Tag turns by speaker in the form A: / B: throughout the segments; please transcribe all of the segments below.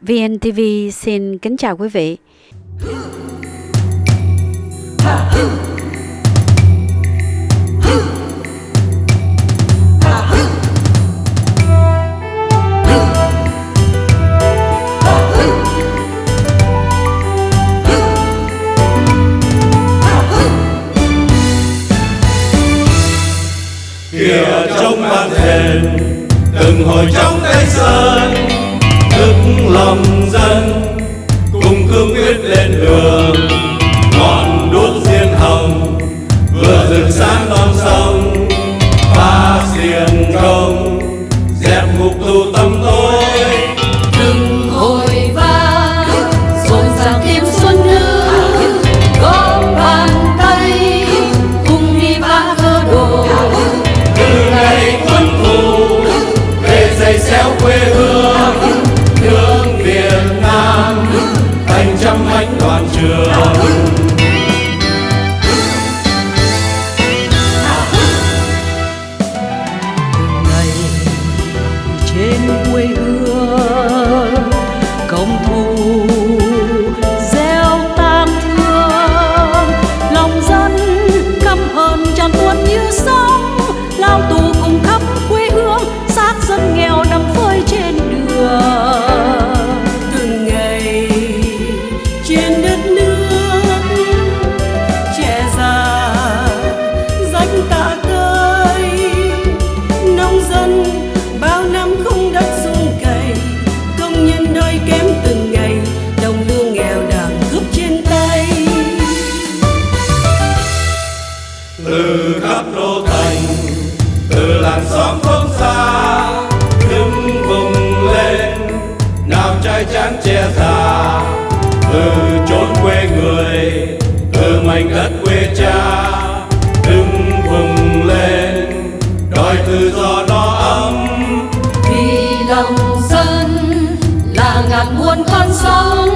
A: VNTV xin kính chào quý vị.
B: Kìa trong ban thềm từng hồi trong cây sơn, thức lòng dân cùng cương quyết lên đường. Ngọn đuốc diên hồng vừa rực sáng non sông, phá xiềng công dẹp ngục tù tâm tối.
C: Từng hồi vang rộn ràng tiếng xuân nữ, gom bàn tay cùng đi vã cơ đồ.
B: Từ ngày quân thù về dày xéo quê hương, nước Việt Nam thành trăm ánh đoàn trường.
C: Trên quê hương công thủ gieo tang thương, lòng dân căm hờn tràn cuộn như sóng, lao tù cùng khắp quê hương, xác dân nghèo nằm phơi trên đường. Từng ngày trên đất nước trẻ già rách tả tơi, nông dân bao năm không đất dung cày, công nhân đói kém từng ngày, đồng lương nghèo đang cướp trên tay.
B: Từ khắp đô thành, từ làng xóm không xa, đứng vùng lên nào trai tráng che già. Từ chốn quê người, từ mảnh đất quê cha, đứng vùng lên đòi tự do no ấm.
C: Vì lòng dân là ngàn muôn con sông,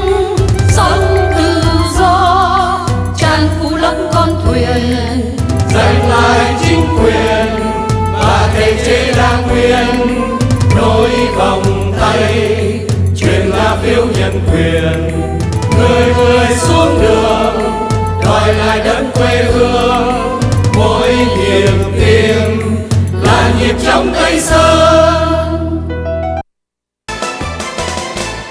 C: sống tự do tràn phủ lấp con thuyền,
B: Giành lại chính quyền và thể chế đa nguyên, nối vòng tay truyền lá phiếu nhân quyền. Người người xuống đường đòi lại đất quê hương, mỗi nhịp tim là nhịp trong cây sơn.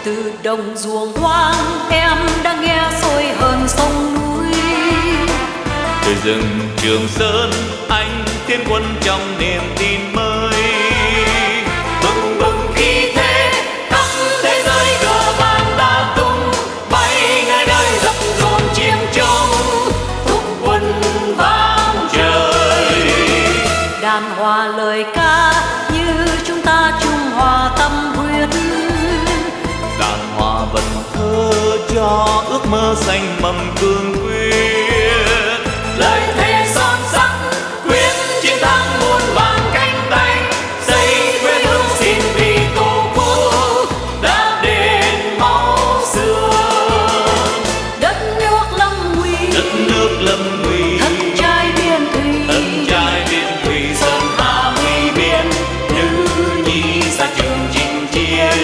C: từ đồng ruộng hoang em đã nghe sôi hờn sông núi.
D: Từ rừng Trường Sơn anh tiến quân trong niềm tin mới. Bừng bừng khí thế khắp thế giới, cờ vàng đã tung bay ngay nơi dập dồn chiến trống, thúc quân vang trời.
C: Đàn hòa lời ca như chúng ta chung hòa tâm huyết,
D: Đàn hòa vần thơ cho ước mơ xanh mầm cương quyết.
C: lời thề son sắt
D: Quyết chiến thắng muôn vàn cánh tay, xây quê hương xin vì tổ quốc đã đền máu xưa.
C: đất nước lâm nguy,
D: Đất nước lâm nguy,
C: thân trai biên thùy,
D: thân trai biên thùy, sơn hà nguy biên, nữ nhi ra trường chinh chiến.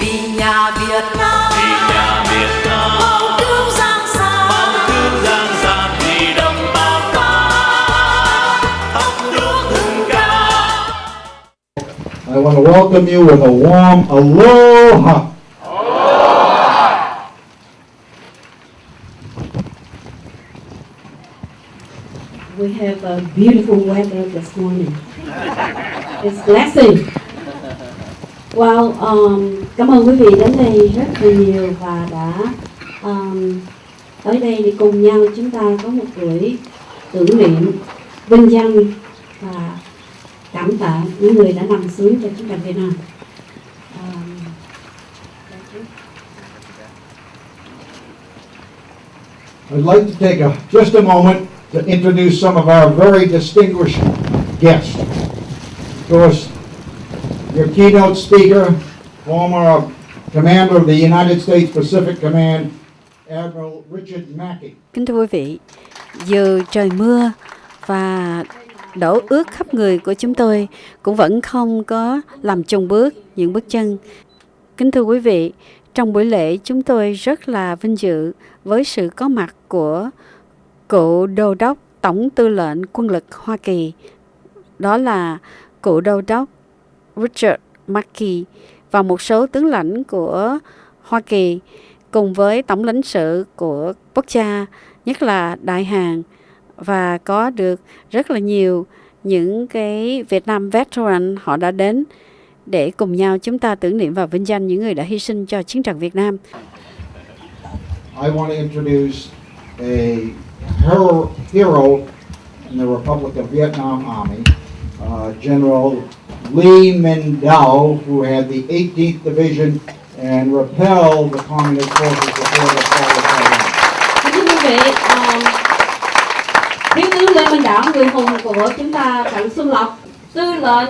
C: vì nhà Việt Nam,
D: Vì nhà Việt Nam
C: mong cứu giang sơn,
D: mong cứu giang san, vì đồng bào ta thắp đuốc hương ca.
E: I want to welcome you with a warm aloha.
F: We have a beautiful weather this morning. It's blessing. Well, cảm ơn quý vị đến đây rất là nhiều và đã tới đây để cùng nhau chúng ta có một buổi tưởng niệm, vinh danh và cảm tạ những người đã nằm xuống cho chúng ta Việt Nam.
E: I'd like to take just a moment to introduce some of our very distinguished guests. Of course, your keynote speaker, former Commander of the United States Pacific Command, Admiral Richard Mackey.
A: Kính thưa quý vị, dù trời mưa và đổ ướt khắp người của chúng tôi cũng vẫn không có làm chùng bước những bước chân. Kính thưa quý vị, trong buổi lễ chúng tôi rất là vinh dự với sự có mặt của cựu đô đốc Tổng tư lệnh quân lực Hoa Kỳ, đó là cựu đô đốc Richard Mackey và một số tướng lãnh của Hoa Kỳ cùng với tổng lãnh sự của quốc gia, nhất là Đại Hàn, và có được rất là nhiều những cái Việt Nam veteran họ đã đến để cùng nhau chúng ta tưởng niệm và vinh danh những người đã hy sinh cho chiến trận Việt Nam.
E: I want to introduce a hero in the Republic of Vietnam Army, General Lee Minh Dao, who had the 18th Division and repelled the communist forces before the fall of Saigon.
F: Thưa quý vị, thiếu tướng Lê Minh Đảo, người hùng của chúng ta Trận Xuân Lộc, tư lệnh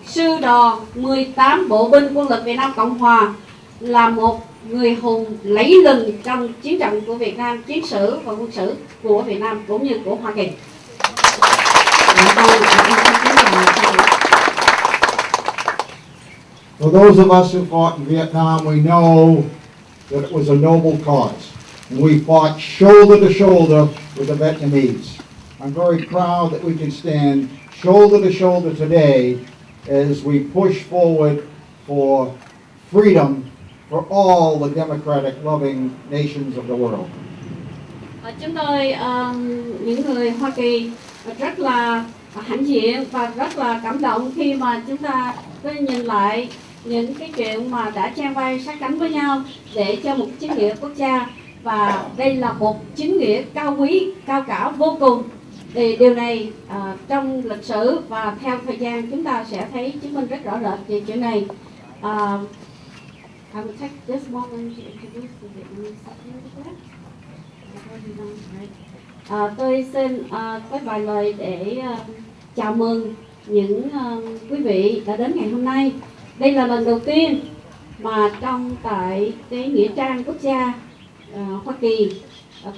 F: sư đoàn 18 bộ binh quân lực Việt Nam Cộng Hòa, là một người hùng lẫy lừng trong chiến trận của Việt Nam, chiến sử và quân sự của Việt Nam cũng như của Hoa Kỳ.
E: For those of us who fought in Vietnam, we know that it was a noble cause, and we fought shoulder to shoulder with the Vietnamese. I'm very proud that we can stand shoulder to shoulder today as we push forward for freedom for all the democratic loving nations of the world.
F: Chúng tôi, những người Hoa Kỳ, rất là hãnh diện và rất là cảm động khi mà chúng ta tôi nhìn lại những cái chuyện mà đã trang vai sát cánh với nhau để cho một chính nghĩa quốc gia, và đây là một chính nghĩa cao quý, cao cả vô cùng. Thì điều này trong lịch sử và theo thời gian chúng ta sẽ thấy chứng minh rất rõ rệt về chuyện này. I will take this moment to introduce the Vietnamese secretary. Tôi xin có vài lời để chào mừng những quý vị đã đến ngày hôm nay. Đây là lần đầu tiên mà tại cái nghĩa trang quốc gia Hoa Kỳ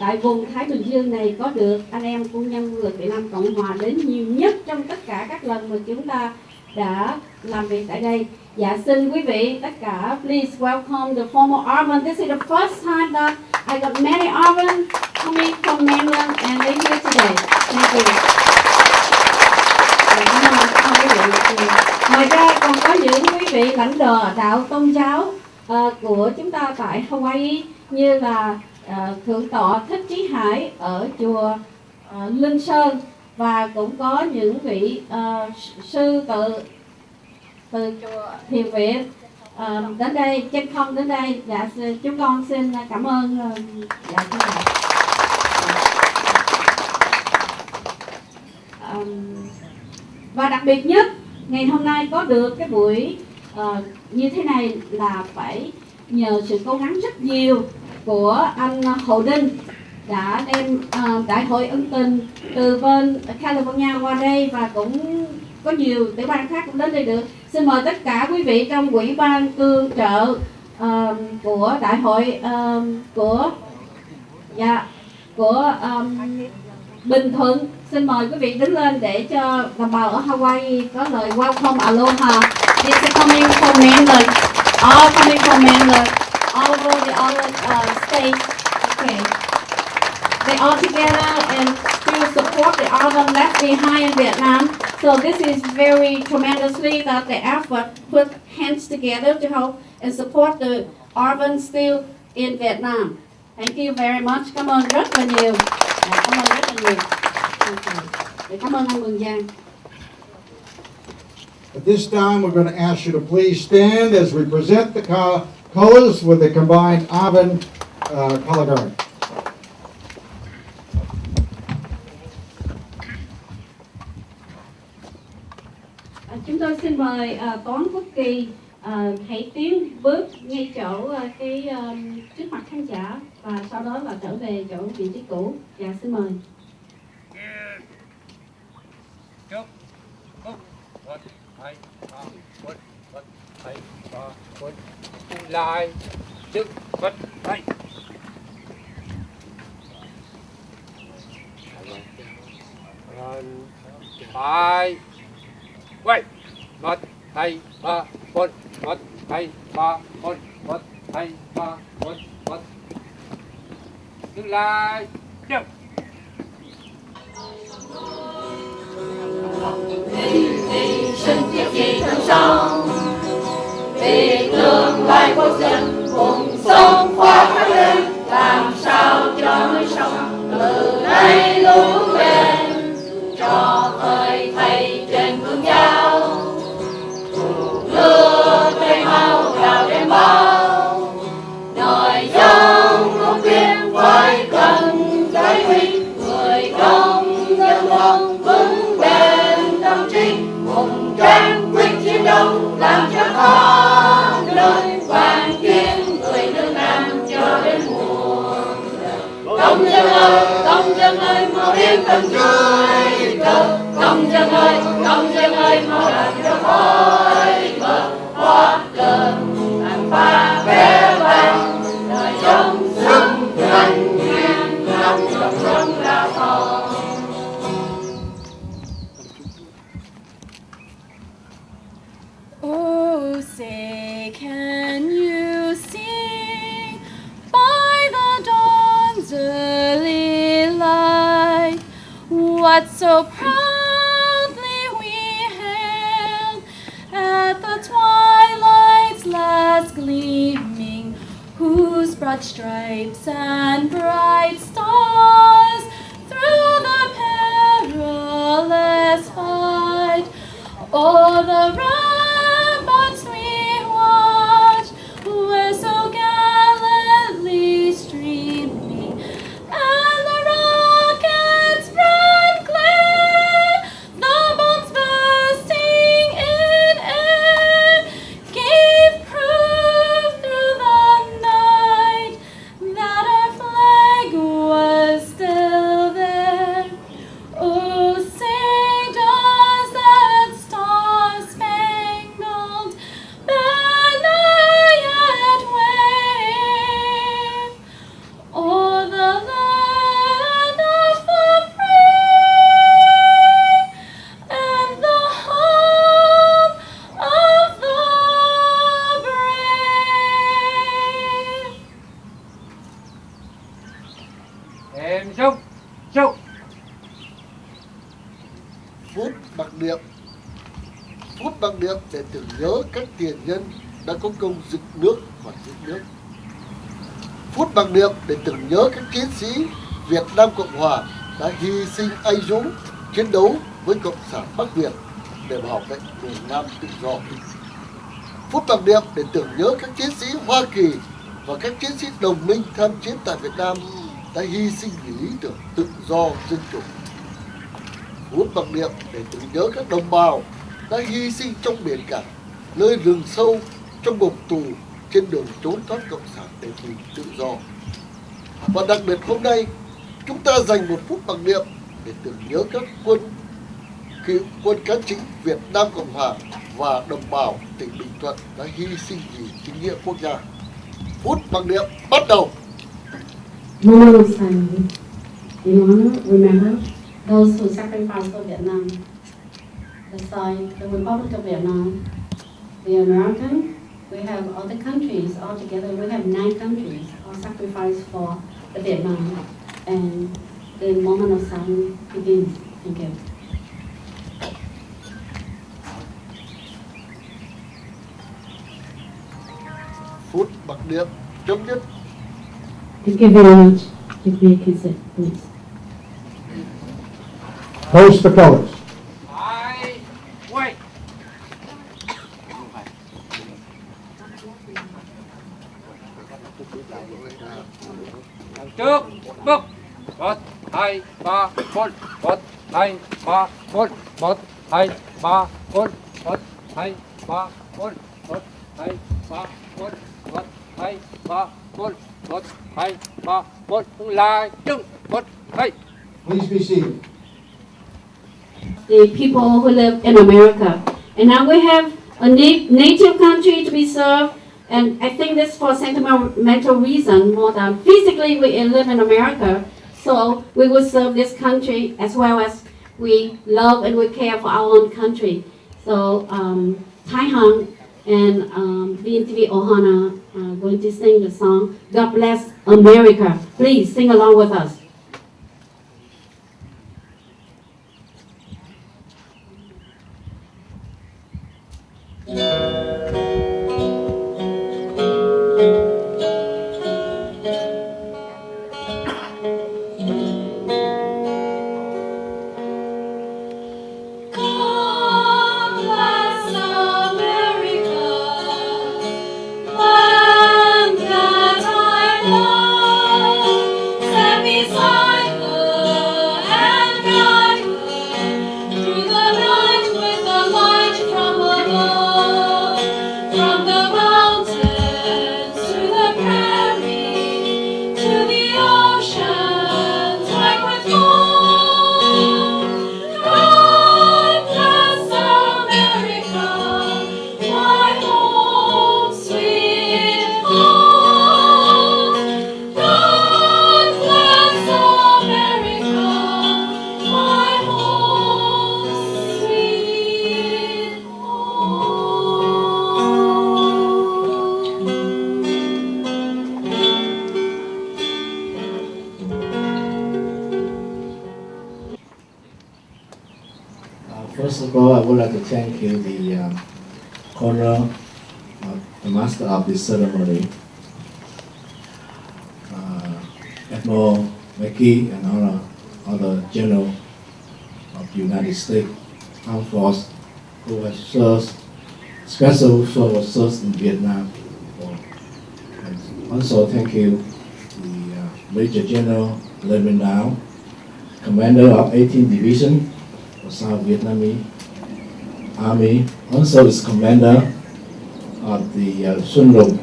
F: tại vùng Thái Bình Dương này có được anh em quân nhân quân lực Việt Nam Cộng Hòa đến nhiều nhất trong tất cả các lần mà chúng ta đã làm việc tại đây. Dạ, xin quý vị tất cả please welcome the former Arvin. This is the first time that I got many Arvin coming from mainland and they here today. Thank you. Ngoài ra còn có những quý vị lãnh đạo tôn giáo của chúng ta tại Hawaii như là Thượng tọa Thích Chí Hải ở chùa Linh Sơn, và cũng có những vị sư từ chùa Thiền Viện đến đây, trên không đến đây. Dạ, chúng con xin cảm ơn. Dạ, thưa thầy. Và đặc biệt nhất ngày hôm nay có được cái buổi như thế này là phải nhờ sự cố gắng rất nhiều của anh Hồ Đinh đã đem đại hội ân tình từ bên California qua đây, và cũng có nhiều tiểu bang khác cũng đến đây được. Xin mời tất cả quý vị trong ủy ban tương trợ của đại hội của Bình Thuận, xin mời quý vị đứng lên để cho đồng bào ở Hawaii có lời welcome aloha. This is coming from mainland, all coming from mainland, all over the other states. Okay, they all together and to support the Arvin left behind in Vietnam. So this is very tremendously that the effort put hands together to help and support the Arvin still in Vietnam. Thank you very much. Cảm ơn rất là nhiều. Cảm ơn rất là nhiều. Cảm ơn anh Mường Giang.
E: At this time, we're going to ask you to please stand as we present the colors with the combined Arvin color guard.
F: Chúng tôi xin mời Toán Quốc Kỳ hãy tiến bước ngay chỗ trước mặt khán giả và sau đó là trở về chỗ vị trí cũ. Dạ, xin mời.
G: Lại trước vật tay phải quay một hai ba bốn một hai ba một hai ba một dừng lại chậm.
H: Sinh tiết gì thân sống vì tương lai quốc dân cùng sống khoa phát lên làm sao cho người sống từ đây luôn lên cho thời thầy trên phương giáo đưa cây mau vào đêm bao nội dung công viên phải cần giải huy người công dân lòng vững bền tâm trí cùng trang quyết chiến đấu làm cho con đời vàng kiếm người nước Nam cho đến muôn công dân ơi mau đến tận chuỗi cờ công dân ơi mau làm cho khói bờ hoa cờ làm pha vé vàng đời trong sông thành ngang năm dòng sông ra hò.
I: Oh, say, can you see by the dawn's early light what so proudly we hailed at the twilight's last gleaming, whose broad stripes and bright stars through the perilous fight o'er the ramparts we watched were so gallantly streaming, and the rockets' red glare, the bombs bursting in air, gave proof through the night that our flag was still there. Oh, say does that star-spangled banner yet wave o'er the land of the free and the home of the brave?
G: Em dốc dốc.
J: Phút mặc niệm. Phút mặc niệm để tưởng nhớ các tiền nhân đã có công dựng nước và giữ nước. Phút mặc niệm để tưởng nhớ các chiến sĩ Việt Nam Cộng Hòa đã hy sinh anh dũng chiến đấu với Cộng sản Bắc Việt để bảo vệ miền Nam tự do. Phút mặc niệm để tưởng nhớ các chiến sĩ Hoa Kỳ và các chiến sĩ đồng minh tham chiến tại Việt Nam đã hy sinh vì lý tưởng tự do dân chủ. Phút mặc niệm để tưởng nhớ các đồng bào đã hy sinh trong biển cả, nơi rừng sâu, trong ngục tù, trên đường trốn thoát cộng sản để tìm tự do. Và đặc biệt hôm nay, chúng ta dành một phút mặc niệm để tưởng nhớ các cựu quân cán chính Việt Nam Cộng Hòa và đồng bào tỉnh Bình Thuận đã hy sinh vì chính nghĩa quốc gia. Phút mặc niệm bắt đầu.
F: Moment of silence in honor, remember those who sacrificed for Vietnam, the side, the Republic of Vietnam, the American. We have other countries altogether. We have 9 countries all sacrificed for the Vietnam, and the moment of silence begins. Thank you.
J: Phút mặc niệm chấm dứt.
F: Thank you very much. If we can sit, please.
E: Hoist the colors.
G: Hai quay. Đằng trước bước 1 2 3 4 1 2 3 4 1 2 3 4 1 2 3 4 1 2 3 4 1 2 3 4 1 2 3 4 dừng lại dừng 1 2.
E: Please be seated.
F: The people who live in America. And now we have a native country to be served, and I think this for sentimental reason more than physically we live in America, so we will serve this country as well as we love and we care for our own country. So Thái Hằng And VNTV-Ohana going to sing the song, God Bless America. Please sing along with us.
I: God bless America, land that I love. Stand beside her and guide her through the night with the light from above. From the mountains to the prairie to the oceans white with gold. God bless America, my home sweet home. God bless America, my home sweet
K: First of all, I would like to thank you, the owner, the master of this ceremony, Admiral McKee, and all other general of the United States Armed Force who have served special services in Vietnam. And also thank you, the Major General Lê Minh Đào, Commander of 18th Division, South Vietnamese Army, also is commander of the Xuân Lục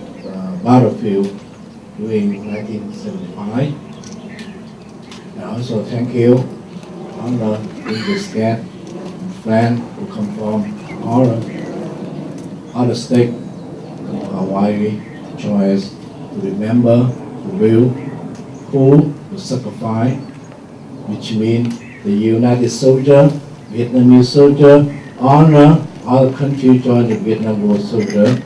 K: battlefield during 1975. And also thank you, honor English guest and friends who come from all other states of Hawaii to join us to remember the real who was sacrificed, which means the United soldier, Vietnamese soldier, honor other countries join the Vietnam War soldier.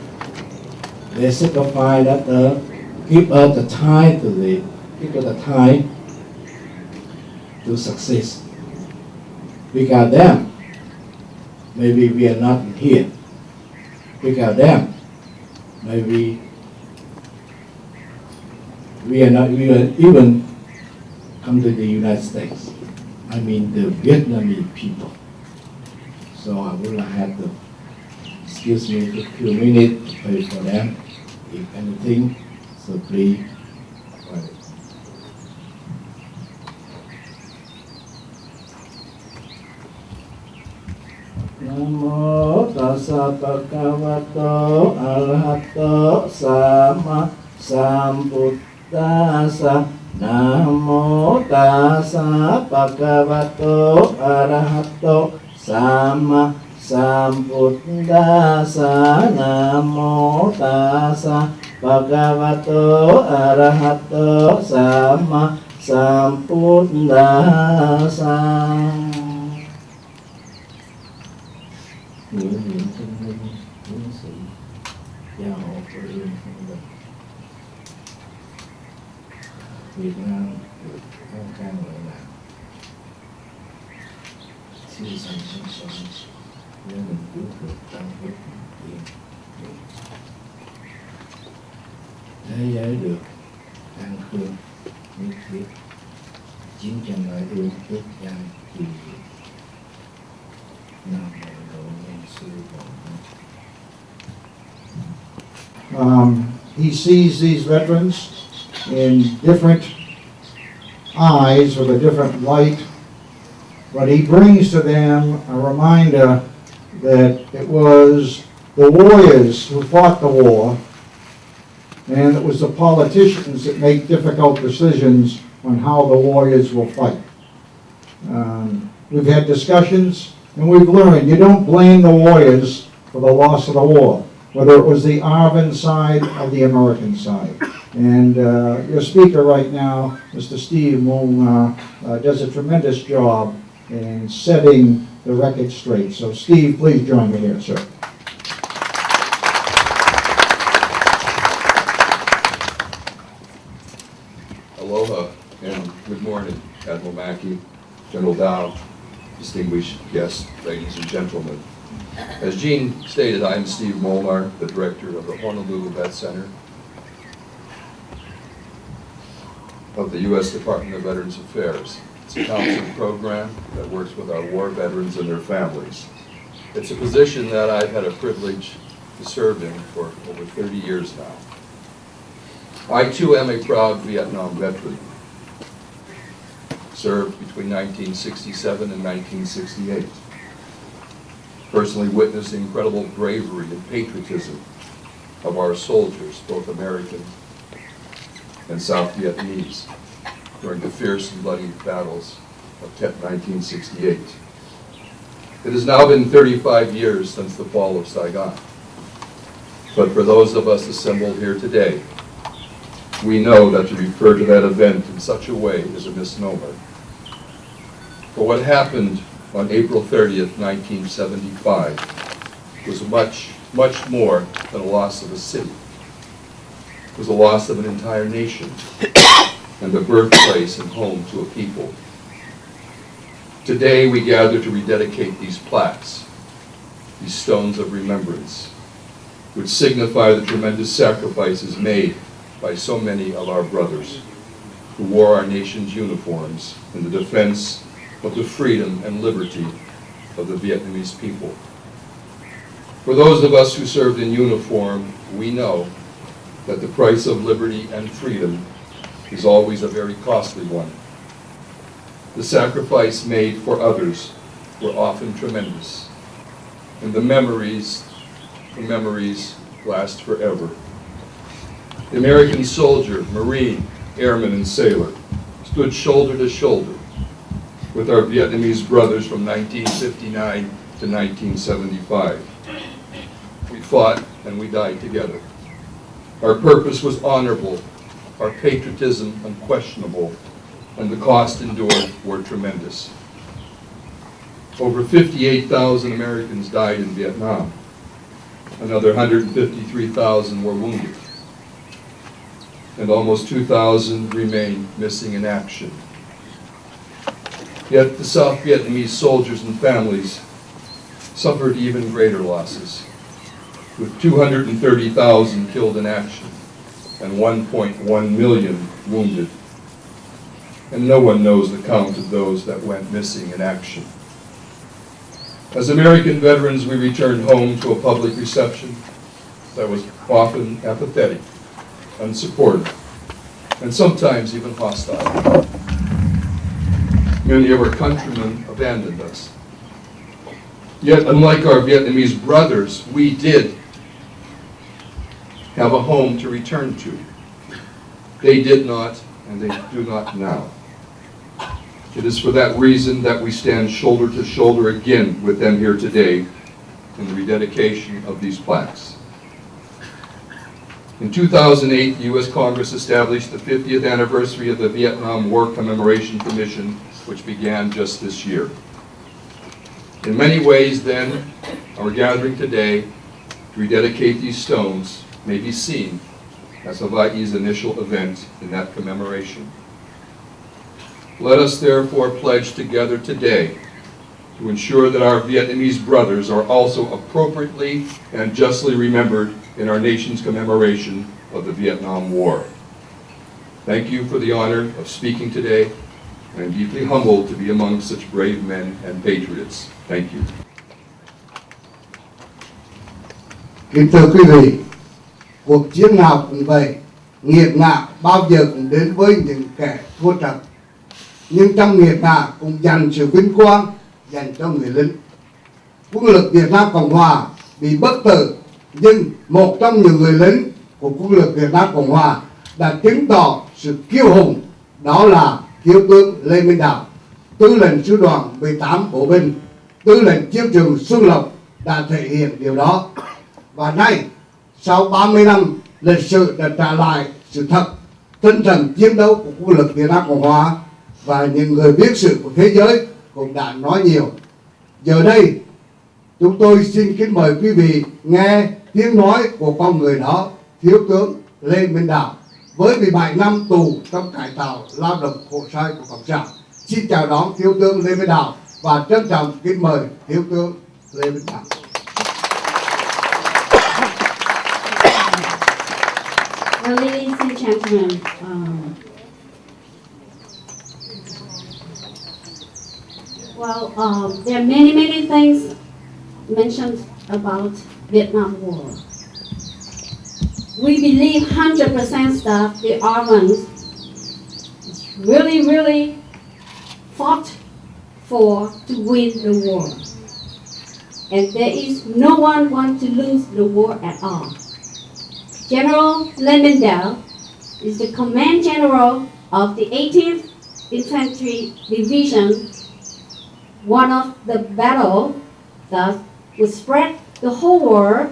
K: They sacrifice that give us the time to success. Without them, maybe we are not here. Without them, maybe we are not even come to the United States. I mean the Vietnamese people. So I would have to excuse me for a few minutes to pray for them, if anything. So please pray. Namo tassa bhagavato arahato sama sambuddhassa. Namo tassa bhagavato arahato sama sambuddhassa. Namo tassa bhagavato arahato sama sambuddhassa. Nguyện niệm chân linh tiến sĩ gia hộ của Yên Phong Bình Việt Nam được an khang lợi lạc, siêu sanh sinh sống, gia đình cứu được tăng huyết yên thế giới được an khương nhất thiết, chiến tranh lại ương quốc gia kỳ diệu. Nam mô Độ Nhân Sư Bồ Tát.
E: He sees these veterans in different eyes with a different light, but he brings to them a reminder that it was the warriors who fought the war, and it was the politicians that make difficult decisions on how the warriors will fight. We've had discussions, and we've learned you don't blame the warriors for the loss of the war, whether it was the ARVN side or the American side. And your speaker right now, Mr. Steve Mung, does a tremendous job in setting the record straight. So Steve, please join me here, sir.
L: Good morning, Admiral Mackey, General Dow, distinguished guests, ladies and gentlemen. As Gene stated, I am Steve Molnar, the director of the Honolulu Vet Center of the U.S. Department of Veterans Affairs. It's a counseling program that works with our war veterans and their families. It's a position that I've had a privilege to serve in for over 30 years now. I too am a proud Vietnam veteran. Served between 1967 and 1968. Personally witnessed the incredible bravery and patriotism of our soldiers, both American and South Vietnamese, during the fierce and bloody battles of 1968. It has now been 35 years since the fall of Saigon. But for those of us assembled here today, we know that to refer to that event in such a way is a misnomer. For what happened on April 30th, 1975 was much, much more than a loss of a city. It was a loss of an entire nation and the birthplace and home to a people. Today we gather to rededicate these plaques, these stones of remembrance, which signify the tremendous sacrifices made by so many of our brothers who wore our nation's uniforms in the defense of the freedom and liberty of the Vietnamese people. For those of us who served in uniform, we know that the price of liberty and freedom is always a very costly one. The sacrifice made for others were often tremendous, and the memories last forever. The American soldier, Marine, airman, and sailor stood shoulder to shoulder with our Vietnamese brothers from 1959 to 1975. We fought and we died together. Our purpose was honorable, our patriotism unquestionable, and the cost endured were tremendous. Over 58,000 Americans died in Vietnam. Another 153,000 were wounded. And almost 2,000 remain missing in action. Yet the South Vietnamese soldiers and families suffered even greater losses, with 230,000 killed in action and 1.1 million wounded. And no one knows the count of those that went missing in action. As American veterans, we returned home to a public reception that was often apathetic, unsupportive, and sometimes even hostile. Many of our countrymen abandoned us. Yet, unlike our Vietnamese brothers, we did have a home to return to. They did not, and they do not now. It is for that reason that we stand shoulder to shoulder again with them here today in the rededication of these plaques. In 2008, the U.S. Congress established the 50th anniversary of the Vietnam War Commemoration Commission, which began just this year. In many ways, then, our gathering today to rededicate these stones may be seen as Hawaii's initial event in that commemoration. Let us therefore pledge together today to ensure that our Vietnamese brothers are also appropriately and justly remembered in our nation's commemoration of the Vietnam War. Thank you for the honor of speaking today, and I'm deeply humbled to be among such brave men and patriots. Thank you.
E: Kính thưa quý vị, cuộc chiến nào cũng vậy, nghiệt ngã bao giờ cũng đến với những kẻ thua trận. Nhưng trong nghiệt ngã cũng dành sự vinh quang dành cho người lính. Quân lực Việt Nam Cộng Hòa bị bất tử, nhưng một trong những người lính của quân lực Việt Nam Cộng Hòa đã chứng tỏ sự kiêu hùng, đó là thiếu tướng Lê Minh Đạo, tư lệnh sư đoàn 18 bộ binh, tư lệnh chiến trường Xuân Lộc đã thể hiện điều đó. Và nay, sau 30 năm, lịch sử đã trả lại sự thật, tinh thần chiến đấu của quân lực Việt Nam Cộng Hòa, và những người biết sự của thế giới cũng đã nói nhiều. Giờ đây, chúng tôi xin kính mời quý vị nghe tiếng nói của con người đó, thiếu tướng Lê Minh Đạo, với 17 năm tù trong cải tạo lao động khổ sai của Cộng sản. Xin chào đón Thiếu tướng Lê Văn Đạo và trân trọng kính mời Thiếu tướng Lê Văn Đạo.
F: Well, ladies and gentlemen, there are many things mentioned about Vietnam War. We believe 100% that the Armenians really fought to win the war. And there is no one want to lose the war at all. General Lemendel is the command general of the 18th Infantry Division. One of the battle that would spread the whole world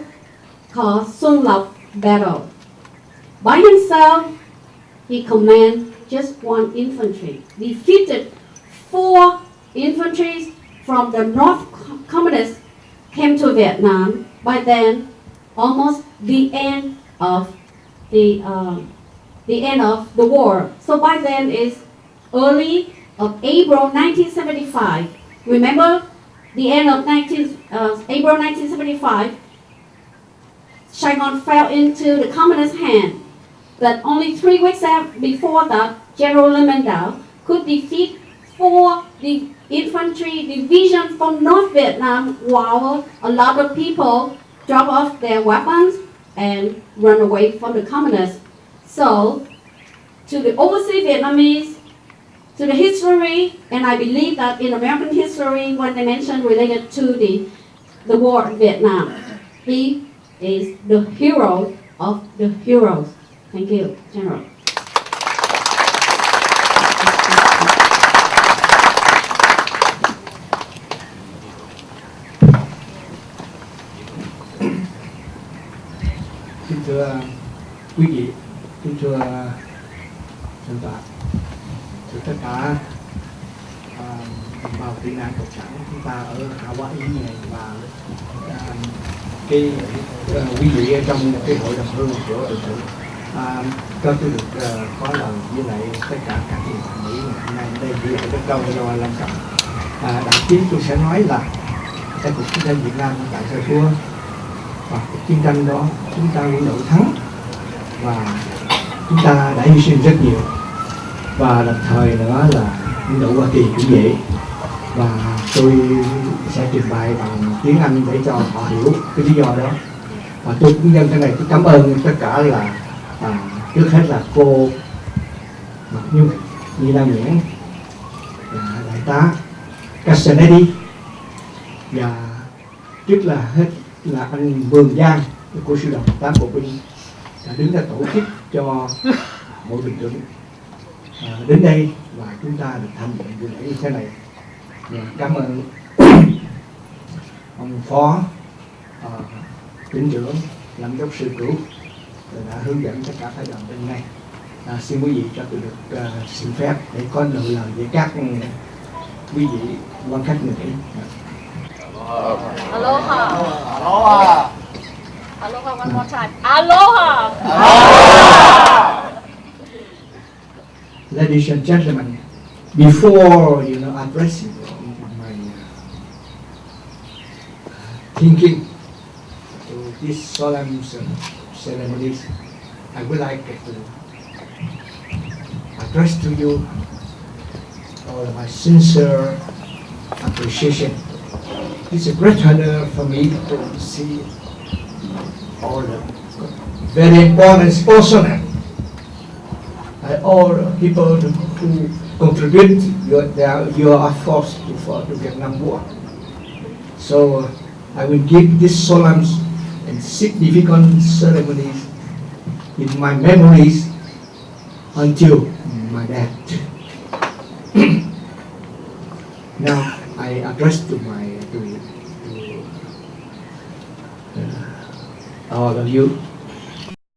F: called Xuân Lộc Battle. By himself, he commanded just one infantry, defeated 4 infantry from the North Communists came to Vietnam. By then, almost the end of the war. So by then is early of April 1975. Remember, the end of April 1975, Saigon fell into the communist hand. But only 3 weeks before that, General Lemendel could defeat 4 infantry divisions from North Vietnam, while a lot of people drop off their weapons and run away from the communists. So, to the overseas Vietnamese, to the history, and I believe that in American history, when they mention related to the war in Vietnam, he is the hero of the heroes. Thank you, General.
M: Kính thưa quý vị, kính thưa thượng tọa, thưa tất cả đồng bào tị nạn cộng sản chúng ta ở Hawaii này và quý vị ở trong cái hội đồng hương của tự sự, cho tôi được có lời với lại tất cả các vị Mỹ ngày hôm nay đây chỉ ở đất Đông do Lâm Cẩm. Đại chiến tôi sẽ nói là cái cuộc chiến tranh Việt Nam tại Sài Thua, và cuộc chiến tranh đó chúng ta quân đội thắng và chúng ta đã hy sinh rất nhiều, và đồng thời nữa là quân đội Hoa Kỳ cũng vậy. Và tôi sẽ trình bày bằng tiếng Anh để cho họ hiểu cái lý do đó. Và tôi cũng nhân cái này tôi cảm ơn tất cả là trước hết là cô Mạc Nhung, Nhi Nam Nguyễn, đại tá Castanedi, và trước là hết là anh Vương Giang của sư đoàn 8 bộ binh đã đứng ra tổ chức cho mỗi lực lượng đến đây và chúng ta được tham dự buổi lễ như thế này. Và cảm ơn ông phó tỉnh trưởng làm giáo sư Cửu đã hướng dẫn tất cả phái đoàn bên này. Xin quý vị cho tôi được xin phép để có lời với các quý vị quan khách người Mỹ.
I: Aloha. Aloha. Aloha one more time. Aloha.
M: Ladies and gentlemen, before addressing my thinking to this solemn ceremonies, I would like to address to you all my sincere appreciation. It's a great honor for me to see all the very important personnel, all people who contribute your efforts to Vietnam War. So I will give this solemn and significant ceremonies in my memories until my death. Now I address to all of you.